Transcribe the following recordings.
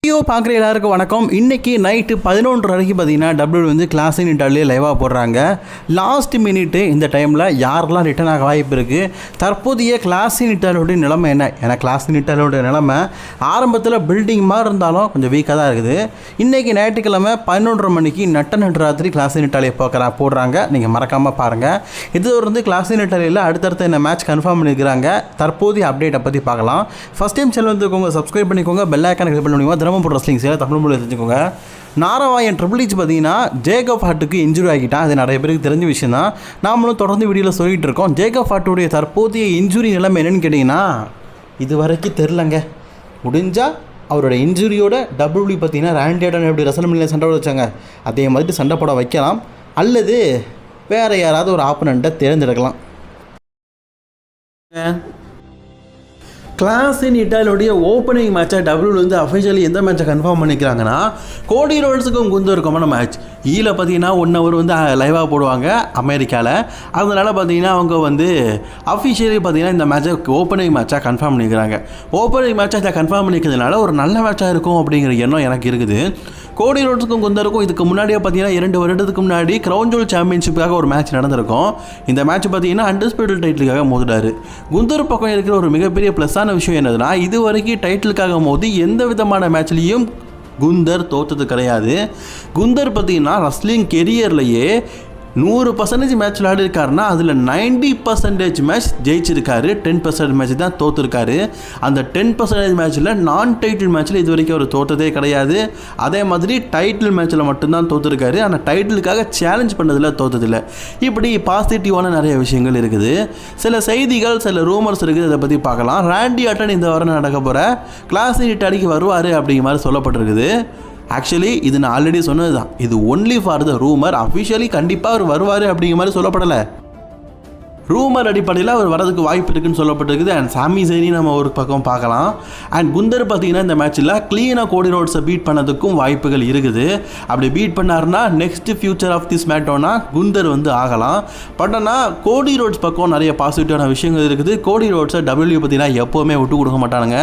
Video பார்க்குற எல்லாருக்கும் வணக்கம். இன்றைக்கி நைட்டு 11 வரைக்கும் பார்த்தீங்கன்னா டபிள்யூ வந்து கிளாஸ் இன் இட்டாலியே லைவாக போடுறாங்க. லாஸ்ட் மினிட்டு இந்த டைமில் யாரெல்லாம் ரிட்டர்ன் ஆக வாய்ப்பு இருக்குது, தற்போதைய கிளாஸ் இன் இட்டாலியோடைய நிலைமை என்ன? ஏன்னா கிளாஸ் இன் இட்டாலியோடைய நிலைமை ஆரம்பத்தில் பில்டிங் மாதிரி இருந்தாலும் கொஞ்சம் வீக்காக தான் இருக்குது. இன்றைக்கி ஞாயிற்றுக்கிழமை 11:30 மணிக்கு நட்டு ராத்திரி கிளாஸ் இன் இட்டாலியை போடுறாங்க. நீங்கள் மறக்காமல் பாருங்கள். இது வந்து கிளாஸ் இன் இட்டாலியில் அடுத்தடுத்த இந்த மேட்ச் கன்ஃபார்ம் பண்ணியிருக்கிறாங்க. தற்போதைய அப்டேட்டை பற்றி பார்க்கலாம். ஃபஸ்ட் டைம் சேனல் வந்துக்கோங்க, சப்ஸ்கிரைப் பண்ணிக்கோங்க, பெல் ஐக்கானை கிளிக் பண்ணி ப்ரோஸ்லிங் சேர தமிழ் மொழியில் தெரிஞ்சுக்கோங்க. நாராவாயன் ட்ரிபிள் எச் பார்த்தீங்கன்னா ஜேக்கப் ஹார்ட்டுக்கு இன்ஜுரி ஆகிட்டான். அது நிறைய பேருக்கு தெரிஞ்ச விஷயம் தான். நாமளும் தொடர்ந்து வீடியோவில் சொல்லிகிட்டு இருக்கோம். ஜேக்கப் ஹார்ட்டுடைய தற்போதைய இன்ஜுரி நிலைமை என்னென்னு கேட்டிங்கன்னா இது வரைக்கும் தெரிலங்க. முடிஞ்சால் அவரோட இன்ஜுரியோட டபிள்யூ பார்த்தீங்கன்னா ராண்டி ஆர்டன் எப்படி ரெஸ்ல்மேனியாவில் சண்டை போட வச்சாங்க அதே மாதிரி சண்டை போட வைக்கலாம், அல்லது வேறு யாராவது ஒரு ஆப்பனண்ட்டை தேர்ந்தெடுக்கலாம். கிளாஸ் இன் இட்டாலியோடைய ஓப்பனிங் மேட்சை டபிள்யூ வந்து அஃபிஷியலி எந்த மேட்சை கன்ஃபார்ம் பண்ணிக்கிறாங்கன்னா கோடி ரோட்ஸுக்கும் குந்தருக்குமான மேட்ச். ஈல பார்த்தீங்கன்னா 1 hour வந்து லைவாக போடுவாங்க அமெரிக்காவில். அதனால் பார்த்தீங்கன்னா அவங்க வந்து அஃபிஷியலி பார்த்தீங்கன்னா இந்த மேட்சை ஓப்பனிங் மேட்சாக கன்ஃபார்ம் பண்ணிக்கிறாங்க. ஓப்பனிங் மேட்சை இதை கன்ஃபார்ம் பண்ணிக்கிறதுனால ஒரு நல்ல மேட்சாக இருக்கும் அப்படிங்கிற எண்ணம் எனக்கு இருக்குது. கோடி ரோட்ஸுக்கும் குந்தருக்கும் இதுக்கு முன்னாடியே பார்த்தீங்கன்னா 2 வருடத்துக்கு முன்னாடி கிரவுன் ஜுவல் சாம்பியன்ஷிப்புக்காக ஒரு மேட்ச் நடந்திருக்கும். இந்த மேட்ச் பார்த்தீங்கன்னா அன்டிஸ்பியூட்டட் டைட்டிலுக்காக மோதிட்டாரு. குந்தர் பக்கம் இருக்கிற ஒரு மிகப்பெரிய ப்ளஸ்ஸான விஷயம் என்னதுன்னா, இது வரைக்கும் டைட்டிலுக்காக மோதி எந்த விதமான மேட்ச்லேயும் குந்தர் தோற்றது கிடையாது. குந்தர் பார்த்தீங்கன்னா ரஸ்லிங் கெரியர்லையே 100% மேட்ச் விளையாடிருக்காருன்னா அதில் 90% மேட்ச் ஜெயிச்சிருக்காரு, 10% மேட்ச் தான் தோற்றுருக்காரு. அந்த 10% மேட்ச்சில் நான் டைட்டில் மேட்ச்சில் இது வரைக்கும் அவர் தோற்றதே கிடையாது. அதே மாதிரி டைட்டில் மேட்ச்சில் மட்டும்தான் தோற்றுருக்காரு. ஆனால் டைட்டிலுக்காக சேலஞ்ச் பண்ணதில் தோற்றதில்லை. இப்படி பாசிட்டிவான நிறைய விஷயங்கள் இருக்குது. சில செய்திகள், சில ரூமர்ஸ் இருக்குது, அதை பற்றி பார்க்கலாம். ராண்டி ஆர்டன் இந்த வாரம் நடக்க போகிற கிளாஸ் இன் இட்டாலிக்கு வருவார் அப்படிங்கிற மாதிரி சொல்லப்பட்டிருக்குது. ஆக்சுவலி இது நான் ஆல்ரெடி சொன்னது தான். இது only for the rumour. Officially கண்டிப்பாக அவர் வருவார் அப்படிங்கிற மாதிரி சொல்லப்படலை. ரூமர் அடிப்படையில் அவர் வரதுக்கு வாய்ப்பு இருக்குன்னு சொல்லப்பட்டிருக்குது. அண்ட் சாமி சைனி நம்ம ஒரு பக்கம் பார்க்கலாம். அண்ட் குந்தர் பார்த்தீங்கன்னா இந்த மேட்ச்சில் க்ளீனாக கோடி ரோட்ஸை பீட் பண்ணதுக்கும் வாய்ப்புகள் இருக்குது. அப்படி பீட் பண்ணார்னா நெக்ஸ்ட் ஃபியூச்சர் ஆஃப் தி ஸ்மாக்டவுனா குந்தர் வந்து ஆகலாம். பட் ஆனால் கோடி ரோட்ஸ் பக்கம் நிறைய பாசிட்டிவான விஷயங்கள் இருக்குது. கோடி ரோட்ஸை டபிள்யூ பார்த்தீங்கன்னா எப்போவுமே விட்டு கொடுக்க மாட்டானுங்க.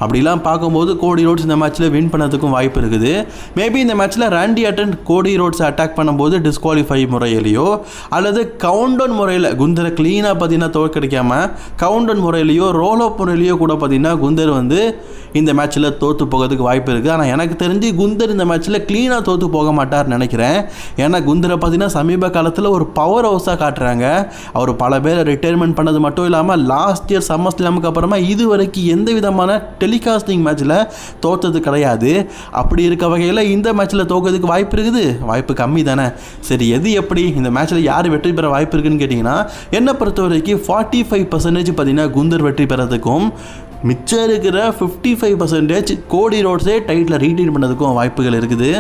அப்படிலாம் பார்க்கும்போது கோடி ரோட்ஸ் இந்த மேட்ச்சில் வின் பண்ணதுக்கும் வாய்ப்பு இருக்குது. மேபி இந்த மேட்ச்சில் ராண்டி ஆர்டன் கோடி ரோட்ஸை அட்டாக் பண்ணும்போது டிஸ்குவாலிஃபை முறையிலையோ அல்லது கவுண்டவுன் முறையில் குந்தரை க்ளீனாக பார்த்தீங்கன்னா தோற்கடிக்காமல் கவுண்டவுன் முறையிலையோ ரோல் அப் முறையிலையோ கூட பார்த்தீங்கன்னா குந்தர் வந்து இந்த மேட்ச்சில் தோற்று போகிறதுக்கு வாய்ப்பு இருக்குது. ஆனால் எனக்கு தெரிஞ்சு குந்தர் இந்த மேட்ச்சில் க்ளீனாக தோற்று போக மாட்டார்னு நினைக்கிறேன். ஏன்னா குந்தரை பார்த்தீங்கன்னா சமீப காலத்தில் ஒரு பவர் ஹவுஸாக காட்டுறாங்க. அவர் பல பேரை ரிட்டையர்மெண்ட் பண்ணது மட்டும் இல்லாமல் லாஸ்ட் இயர் சம்மர் ஸ்லாமுக்கு அப்புறமா இது வரைக்கும் எந்த விதமான டெலிகாஸ்டிங் மேட்ச்சில் தோற்றது கிடையாது. அப்படி இருக்க வகையில் இந்த மேட்ச்சில் தோற்கிறதுக்கு வாய்ப்பு இருக்குது. வாய்ப்பு கம்மி தானே. சரி, எது எப்படி இந்த மேட்ச்சில் யார் வெற்றி பெற வாய்ப்பு இருக்குன்னு கேட்டிங்கன்னா, என்னை பொறுத்த வரைக்கும் 45% பார்த்தீங்கன்னா குந்தர் வெற்றி பெறதுக்கும் மிச்சம் இருக்கிற 55% கோடி ரோட்ஸே டைட்டில் ரீடைன் பண்ணதுக்கும் வாய்ப்புகள் இருக்குது.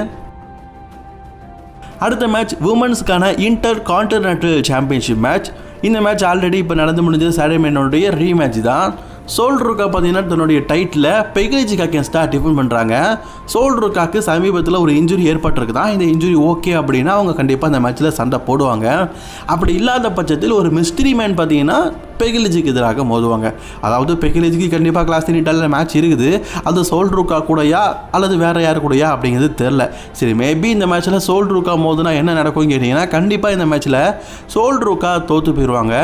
அடுத்த மேட்ச் உமன்ஸ்க்கான இன்டர் கான்டினென்டல் சாம்பியன்ஷிப் மேட்ச். இந்த மேட்ச் ஆல்ரெடி இப்போ நடந்து முடிஞ்சது. சாடமேனோடைய ரீமேட்ச் தான். சோல்ட்ருக்கா பார்த்தீங்கன்னா தன்னுடைய டைட்டில் பெகிலிஜிக்கு அகேன்ஸ்டாக டிஃபெண்ட் பண்ணுறாங்க. சோல்ட்ருக்காக்கு சமீபத்தில் ஒரு இன்ஜுரி ஏற்பட்டிருக்கு தான். இந்த இன்ஜுரி ஓகே அப்படின்னா அவங்க கண்டிப்பாக அந்த மேட்ச்சில் சண்டை போடுவாங்க. அப்படி இல்லாத பட்சத்தில் ஒரு மிஸ்ட்ரி மேன் பார்த்தீங்கன்னா பெகிலிஜிக்கு எதிராக மோதுவாங்க. அதாவது பெகிலிஜிக்கு கண்டிப்பாக கிளாஸ் இன் இட்டாலியில் மேட்ச் இருக்குது. அது சோல்ட்ருக்கா கூடயா அல்லது வேறு யார் கூடயா அப்படிங்கிறது தெரில. சரி, மேபி இந்த மேட்ச்சில் சோல்ட்ருக்கா மோதுனா என்ன நடக்கும்னு கேட்டிங்கன்னா, கண்டிப்பாக இந்த மேட்ச்சில் சோல்ட்ருக்கா தோற்று போயிடுவாங்க.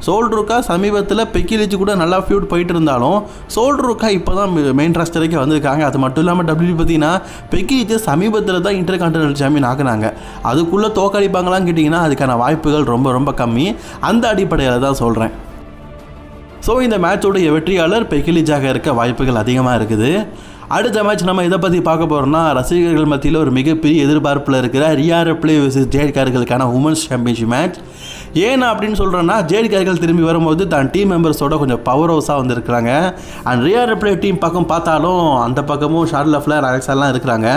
சோல்ட்ருக்கா சமீபத்தில் பெகிலிஜி கூட நல்லா ஃபியூட் போயிட்டு இருந்தாலும் சோல்ட்ருக்கா இப்போ தான் மெயின் ராஸ்டருக்கு வந்திருக்காங்க. அது மட்டும் இல்லாமல் டபிள்யூ பார்த்தீங்கன்னா பெகிலிஜி சமீபத்தில் தான் இன்டர் கான்டினென்டல் சாம்பியன் ஆக்குனாங்க. அதுக்குள்ளே தோக்கடிப்பாங்களான்னு கேட்டிங்கன்னா அதுக்கான வாய்ப்புகள் ரொம்ப ரொம்ப கம்மி. அந்த அடிப்படையில் தான் சொல்கிறேன். ஸோ இந்த மேட்சோடைய வெற்றியாளர் பெகிலிஜாக இருக்க வாய்ப்புகள் அதிகமாக இருக்குது. அடுத்த மேட்ச் நம்ம இதை பற்றி பார்க்க போகிறோம்னா, ரசிகர்கள் மத்தியில் ஒரு மிகப்பெரிய எதிர்பார்ப்பில் இருக்கிற ரியா ரிப்ளே வெர்சஸ் ஜேட் கார்களுக்கான உமன்ஸ் சாம்பியன்ஷிப் மேட்ச். ஏன்னா அப்படின்னு சொல்கிறேன்னா, ஜேட் கார்கள் திரும்பி வரும்போது தான் டீம் மெம்பர்ஸோட கொஞ்சம் பவர் ஹவுஸாக வந்துருக்குறாங்க. அண்ட் ரியா ரிப்ளே டீம் பக்கம் பார்த்தாலும் அந்த பக்கமும் ஷார்லா ஃப்ளேர், அலெக்ஸாலாம் இருக்கிறாங்க.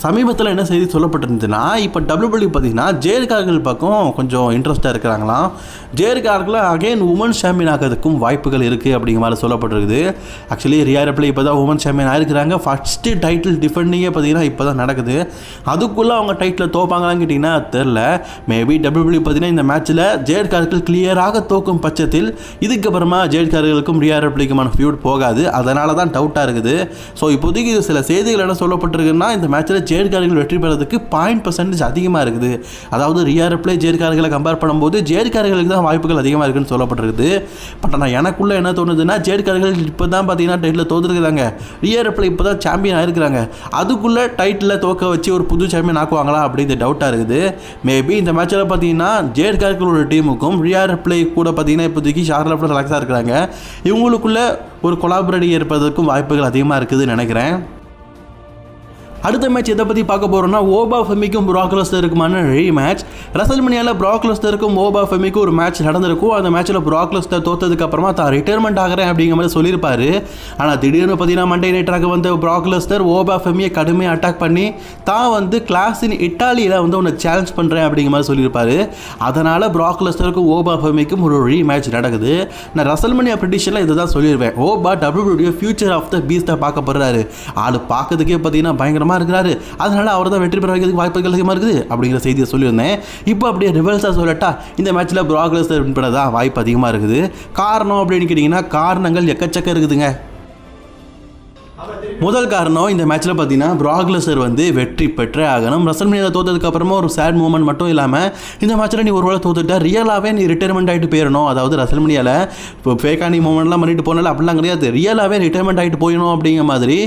சமீபத்தில் என்ன செய்தி சொல்லப்பட்டிருந்துச்சுன்னா, இப்போ டபிள்யூபிள்யூ பார்த்தீங்கன்னா ஜேட் கார்கள் பக்கம் கொஞ்சம் இன்ட்ரெஸ்ட்டாக இருக்கிறாங்களாம். ஜேட் கார்களை அகைன் உமன்ஸ் சாம்பியன் ஆகிறதுக்கும் வாய்ப்புகள் இருக்குது அப்படிங்கிற மாதிரி சொல்லப்பட்டிருக்குது. ஆக்சுவலி ரியா ரிப்ளே இப்போ தான் உமன்ஸ் சாம்பியன் ஆகிருக்கிறாங்க. ஃபஸ்ட்டு டைட்டில் டிஃபெண்டிங்கே பார்த்தீங்கன்னா இப்போ தான் நடக்குது. அதுக்குள்ளே அவங்க டைட்டில் தோப்பாங்களான்னு கேட்டிங்கன்னா தெரில. மேபி டபிள்யூபிள்யூ பார்த்தீங்கன்னா இந்த மேட்ச்சில் ஜேட் கார்கில் கிளியராக தோக்கும் பட்சத்தில் இதுக்கப்புறமா ஜேட் கார்கிலுக்கும் ரியா ரிப்ளிக்குமான ஃபியூட் போகாது. அதனால தான் டவுட்டாக இருக்குது. ஸோ இப்போதைக்கு சில செய்திகள் என்ன சொல்லப்பட்டிருக்குன்னா இந்த மேட்ச்சில் ஜேட் கார்கில் வெற்றி பெறதுக்கு 0.% அதிகமாக இருக்குது. அதாவது ரியா ரிப்ளை ஜேட் கார்கிலை கம்பேர் பண்ணும்போது ஜேட் கார்கிலுக்கு தான் வாய்ப்புகள் அதிகமாக இருக்குன்னு சொல்லப்பட்டிருக்குது. பட் ஆனால் எனக்குள்ளே என்ன தோணுதுன்னா ஜேட் கார்கில் இப்போ தான் பார்த்தீங்கன்னா டைட்டில் தோற்றுருக்குறாங்க. ரியா ரிப்ளை இப்போ தான் சாம்பியன் ஆகிருக்கிறாங்க. அதுக்குள்ளே டைட்டில் தோக்க வச்சு ஒரு புது சாம்பியன் ஆக்குவாங்களா அப்படிங்கிற டவுட்டாக இருக்குது. மேபி இந்த மேட்சில் பார்த்தீங்கன்னா ஜேட் கார்கிலோட டீமுக்கும் ரியா ரிப்ளை கூட பார்த்தீங்கன்னா இப்போதைக்கு ஷார்லட்டில் ரிலாக்ஸாக இருக்கிறாங்க. இவங்களுக்குள்ள ஒரு கொலாபரேட் ஏற்பதற்கும் வாய்ப்புகள் அதிகமாக இருக்குதுன்னு நினைக்கிறேன். அடுத்த மேட்ச் எதை பற்றி பார்க்க போகிறோம்னா ஓபா ஃபெமிக்கும் ப்ராக் லெஸ்னருக்குமான ரீமேட்ச். ரெசல்மனியாவில் ப்ராக் லெஸ்னருக்கும் ஓபா ஃபெமிக்கும் ஒரு மேட்ச் நடந்திருக்கும். அந்த மேட்ச்சில் ப்ராக் லெஸ்னர் தோற்றதுக்கு அப்புறமா தான் ரிட்டையர்மெண்ட் ஆகிறேன் அப்படிங்கிற மாதிரி சொல்லியிருப்பாரு. ஆனால் திடீர்னு பார்த்தீங்கன்னா மண்டே நைட்டாக வந்த ப்ராக் லெஸ்னர் ஓபா ஃபெமியை கடுமையாக அட்டாக் பண்ணி தான் வந்து கிளாஸ் இன் இட்டாலியில் வந்து உன்னை சேலஞ்ச் பண்ணுறேன் அப்படிங்கிற மாதிரி சொல்லியிருப்பாரு. அதனால் ப்ராக் லெஸ்னருக்கும் ஓபா ஃபெமிக்கும் ஒரு ரீமேட்ச் நடக்குது. நான் ரெசல்மனியா ப்ரெடிக்ஷனில் இதை தான் சொல்லிடுவேன். ஓபா WWE ஃபியூச்சர் ஆஃப் த பீஸ்ட்டை பார்க்க போகிறாரு. ஆள் பார்க்கறதுக்கே பார்த்தீங்கன்னா பயங்கரமாக இருக்கிறாரு. அதனால அவர் தான் வெற்றி பெற வைக்கிறதுக்கு வாய்ப்புகள் அதிகமாக இருக்குது அப்படிங்கிற செய்தியை சொல்லியிருந்தேன். இப்போ அப்படியே ரிவர்ஸாக சொல்லட்டா இந்த மேட்ச்சில் ப்ராக் லெஸ்னர் வின் பண்ண தான் வாய்ப்பு அதிகமாக இருக்குது. காரணம் அப்படின்னு கேட்டிங்கன்னா காரணங்கள் எக்கச்சக்கம் இருக்குதுங்க. முதல் காரணம் இந்த மேட்ச்சில் பார்த்தீங்கன்னா ப்ராக் லெஸ்னர் வந்து வெற்றி பெற்றே ஆகணும். ரெசல்மனியாவில் தோற்றதுக்கு அப்புறமா ஒரு சேட் மூமெண்ட் மட்டும் இல்லாமல் இந்த மேட்ச்சில் நீ ஒரு வேளை தோத்துட்டா ரியலாகவே நீ ரிட்டையர்மெண்ட் ஆகிட்டு போயிடணும். அதாவது ரெசல்மனியாவில் இப்போ ஃபேக்கானி மூமெண்ட்லாம் பண்ணிட்டு போனால அப்படிலாம் கிடையாது. ரியலாகவே ரிட்டையர்மெண்ட் ஆகிட்டு போயிடணும் அப்படிங்கிற மாதிரி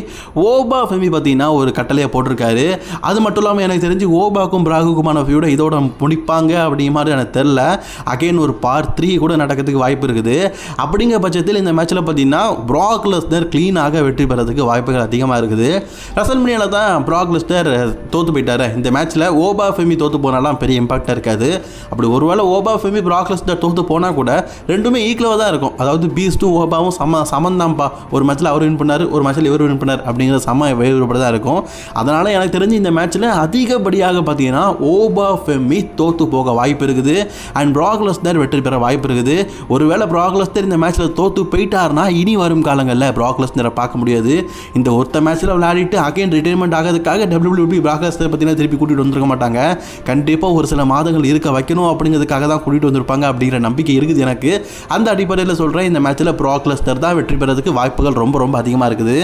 ஓபா ஃபெமி பார்த்தீங்கன்னா ஒரு கட்டளையை போட்டிருக்காரு. அது மட்டும் இல்லாமல் எனக்கு தெரிஞ்சு ஓபாக்கும் ப்ராகுக்குமான ஃபியூட இதோட முடிப்பாங்க அப்படிங்கிற மாதிரி எனக்கு தெரில. அகைன் ஒரு பார்ட் 3 கூட நடக்கிறதுக்கு வாய்ப்பு இருக்குது. அப்படிங்கிற பட்சத்தில் இந்த மேட்ச்சில் பார்த்தீங்கன்னா ப்ராக் லெஸ்னர் க்ளீனாக வெற்றி பெறதுக்கு வாய்ப்புகள் அதிகமாக இருக்குது. ரெசல்மனியாவில் தான் ப்ராக் லெஸ்னர் தோற்று போயிட்டாரு. இந்த மேட்ச்சில் ஓபா ஃபெமி தோற்று போனாலாம் பெரிய இம்பாக்டாக இருக்காது. அப்படி ஒருவேளை ஓபா ஃபெமி ப்ராக் லெஸ்னர் தோற்று போனால் கூட ரெண்டுமே ஈக்குவலாக தான் இருக்கும். அதாவது பீஸ்ட்டும் ஓபாவும் சமந்தான்ப்பா. ஒரு மேட்ச்சில் அவர் வின் பண்ணார், ஒரு மேட்ச்சில் இவர் வின் பண்ணார் அப்படிங்கிற வேறுபட தான் இருக்கும். அதனால் எனக்கு தெரிஞ்சு இந்த மேட்ச்சில் அதிகப்படியாக பார்த்தீங்கன்னா ஓபா ஃபெமி தோற்று போக வாய்ப்பு இருக்குது. அண்ட் ப்ராக் லெஸ்னர் வெற்றி பெற வாய்ப்பு இருக்குது. ஒருவேளை ப்ராக் லெஸ்னர் இந்த மேட்ச்சில் தோற்று போயிட்டார்னா இனி வரும் காலங்களில் ப்ராக் லெஸ்னரை பார்க்க முடியாது. இந்த ஒருத்த மேட்ச்சில் விளையாடிட்டு அகைன் ரிட்டையர்மெண்ட் ஆகிறதுக்காக WWE ப்ராக் லெஸ்னர் பார்த்தீங்கன்னா திருப்பி கூட்டிகிட்டு வந்துருக்க மாட்டாங்க. கண்டிப்பாக ஒரு சில மாதங்கள் இருக்க வைக்கணும் அப்படிங்கிறதுக்காக தான் கூட்டிகிட்டு வந்திருப்பாங்க அப்படிங்கிற நம்பிக்கை இருக்குது எனக்கு. அந்த அடிப்படையில் சொல்கிறேன் இந்த மேட்ச்சில் ப்ராக் லெஸ்னர் தான் வெற்றி பெறதுக்கு வாய்ப்புகள் ரொம்ப ரொம்ப அதிகமாக இருக்குது.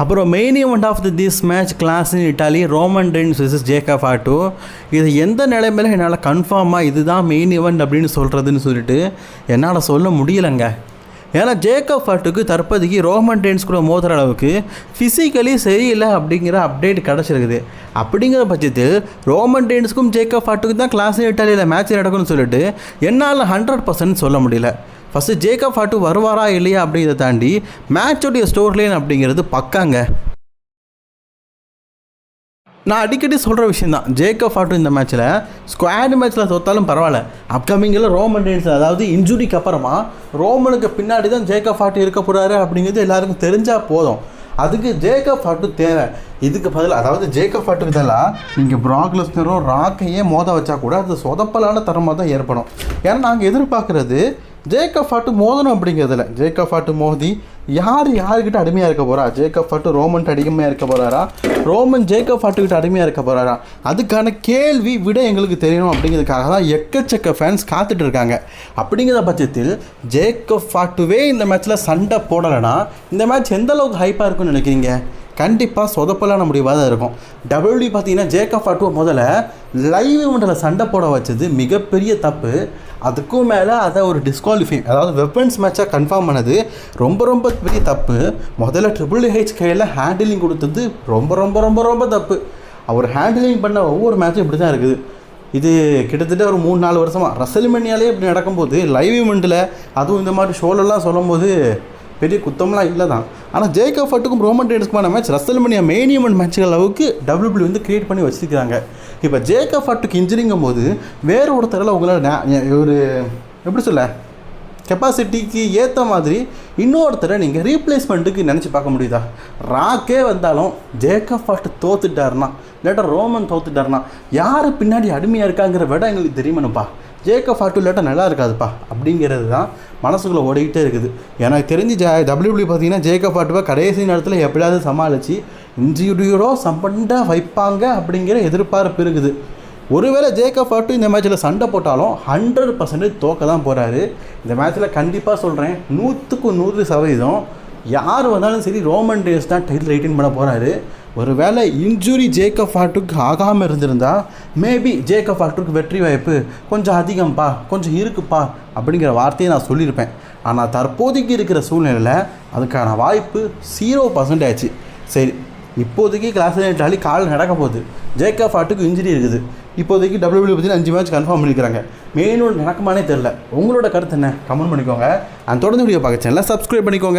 அப்புறம் main event of this match clash in Italy Roman Reigns versus Jacob Fatu. இது எந்த நிலைமையில் என்னால் கன்ஃபார்மாக இதுதான் மெயின் ஈவெண்ட் அப்படின்னு சொல்கிறதுன்னு சொல்லிட்டு என்னால் சொல்ல முடியலைங்க. ஏன்னா ஜேக்கப் ஃபாட்டுக்கு தற்போதைக்கு ரோமன் ரெயின்ஸ் கூட மோதுற அளவுக்கு ஃபிசிக்கலி சரியில்லை அப்படிங்கிற அப்டேட் கிடச்சிருக்குது. அப்படிங்கிற பட்சத்தில் ரோமன் ரெயின்ஸுக்கும் ஜேக்கப் ஃபாட்டுக்கு தான் கிளாஸ் இன் இட்டாலியில் மேட்ச் நடக்கும்னு சொல்லிட்டு என்னால் 100% சொல்ல முடியல. ஃபஸ்ட்டு ஜேக்கப் ஃபாட்டு வருவாரா இல்லையா அப்படிங்கிறத தாண்டி மேட்சோடைய ஸ்டோரி லைன் அப்படிங்கிறது பக்காங்க. நான் அடிக்கடி சொல்கிற விஷயம் தான், ஜேக்கப் ஃபாட்டு இந்த மேட்ச்சில் ஸ்குவாட் மேட்ச்சில் தோற்றாலும் பரவாயில்ல, அப்கமிங்கில் ரோமன் ரெயின்ஸ் அதாவது இன்ஜுரிக்கு அப்புறமா ரோமனுக்கு பின்னாடி தான் ஜேக்கப் ஃபாட்டு இருக்க போகிறாரு அப்படிங்கிறது எல்லாருக்கும் தெரிஞ்சால் போதும். அதுக்கு ஜேக்கப் ஃபாட்டு தேவை. இதுக்கு பதில் அதாவது ஜேக்கப் ஃபாட்டுக்கு பதிலாக நீங்கள் ப்ராக் லெஸ்னரோ ராக்கையே மோத வச்சா கூட அது சொதப்பலான தரமாக தான் ஏற்படும். ஏன்னா நாங்கள் எதிர்பார்க்குறது ஜேக்கப் ஃபாட்டு மோதணும் அப்படிங்கிறதுல. ஜேக்கப் ஃபாட்டு மோதி யாருக்கிட்ட அடிமையாக இருக்க போகிறா? ஜேக்கப் ஃபாட்டு ரோமன்ட்டு அடிமையாக இருக்க போகிறாரா? ரோமன் ஜேக்கப் ஃபாட்டுக்கிட்ட அடிமையாக இருக்க போகிறாரா? அதுக்கான கேள்வி விட எங்களுக்கு தெரியணும் அப்படிங்கிறதுக்காக தான் எக்கச்சக்க ஃபேன்ஸ் காத்துட்டு இருக்காங்க. அப்படிங்கிற பட்சத்தில் ஜேக்கப் ஃபாட்டுவே இந்த மேட்ச்சில் சண்டை போடலைன்னா இந்த மேட்ச் எந்த அளவுக்கு ஹைப்பாக இருக்குன்னு நினைக்கிறீங்க? கண்டிப்பாக சொதப்பலான முடிவாக தான் இருக்கும். WWE பார்த்தீங்கன்னா ஜேக்கப் ஃபாட்டுவை முதல்ல லைவ் ஈவெண்ட்டில் சண்டை போட வச்சது மிகப்பெரிய தப்பு. அதுக்கும் மேலே அதை ஒரு டிஸ்குவாலிஃபை அதாவது வெப்பன்ஸ் மேட்சாக கன்ஃபார்ம் பண்ணது ரொம்ப ரொம்ப பெரிய தப்பு. முதல்ல HHH கையில் ஹேண்டிலிங் கொடுத்தது ரொம்ப ரொம்ப ரொம்ப ரொம்ப தப்பு. அவர் ஹேண்டிலிங் பண்ண ஒவ்வொரு மேட்சும் இப்படி தான் இருக்குது. இது கிட்டத்தட்ட ஒரு 3-4 வருஷமாக ரெசல்மனியாலே இப்படி நடக்கும்போது லைவ் ஈவெண்ட்டில் அதுவும் இந்த மாதிரி ஷோலெல்லாம் சொல்லும்போது பெரிய குத்தம்லாம் இல்லை தான். ஆனால் ஜேக்கப் ஃபாட்டுக்கும் ரோமன் ரெயின்ஸுக்குமான மேட்ச் ரெசல்மனியா மெயின் ஈவெண்ட் மேட்ச்கள் அளவுக்கு WWE வந்து கிரியேட் பண்ணி வச்சுருக்காங்க. இப்போ ஜேக்கப் ஃபாட்டுக்கு இன்ஜுரிங்கும் போது வேறு ஒருத்தரில் உங்களால் ஒரு எப்படி சொல்ல கெப்பாசிட்டிக்கு ஏற்ற மாதிரி இன்னொருத்தரை நீங்கள் ரீப்ளேஸ்மெண்ட்டுக்கு நினச்சி பார்க்க முடியுதா? ராக்கே வந்தாலும் ஜேக்கப் ஃபாட்டு தோத்துட்டாருனா இல்லாட்டா ரோமன் தோத்துட்டாருனா யார் பின்னாடி அடிமையாக இருக்காங்கிற விட எங்களுக்கு தெரியுமனுப்பா. ஜேக்கப் ஃபாட்டு இல்லாட்டா நல்லா இருக்காதுப்பா அப்படிங்கிறது தான் மனசுக்குள்ளே ஓடிக்கிட்டே இருக்குது. எனக்கு தெரிஞ்சு WWE பார்த்தீங்கன்னா ஜேக்கப் ஃபாட்டுவை கடைசி நேரத்தில் எப்படியாவது சமாளித்து இன்ஜுரியோட சம்பண்டாக வைப்பாங்க அப்படிங்கிற எதிர்பார்ப்பு இருக்குது. ஒருவேளை ஜேக்கப் ஃபார்ட்டு இந்த மேட்ச்சில் சண்டை போட்டாலும் 100% தோக்க தான் போகிறாரு. இந்த மேட்ச்சில் கண்டிப்பாக சொல்கிறேன், 100% யார் வந்தாலும் சரி ரோமன் ரெயின்ஸ் தான் டைட்டில் ரைட்டின் பண்ண போகிறாரு. ஒருவேளை இன்ஜுரி ஜேக்கப் ஃபார்ட்டுக்கு ஆகாமல் இருந்திருந்தால் மேபி ஜேக்கப் ஃபார்ட்டுக்கு வெற்றி வாய்ப்பு கொஞ்சம் அதிகம்ப்பா, கொஞ்சம் இருக்குப்பா அப்படிங்கிற வார்த்தையை நான் சொல்லியிருப்பேன். ஆனால் தற்போதைக்கு இருக்கிற சூழ்நிலையில் அதுக்கான வாய்ப்பு 0% ஆச்சு. சரி, இப்போதைக்கு கிளாஸ் டாலி கால் நடக்க போகுது. ஜேக்கப் ஃபார்ட்டுக்கு இன்ஜுரி இருக்குது. இப்போதைக்கு WWE பற்றி 5 மேட்ச் கன்ஃபார்ம் பண்ணிக்கிறாங்க. மெயினோடு நடக்குமானே தெரில. உங்களோட கருத்து என்ன? கமெண்ட் பண்ணிக்கோங்க. தொடர்ந்து வீடியோ பார்க்க சேனலை சப்ஸ்கிரைப் பண்ணிக்கோங்க.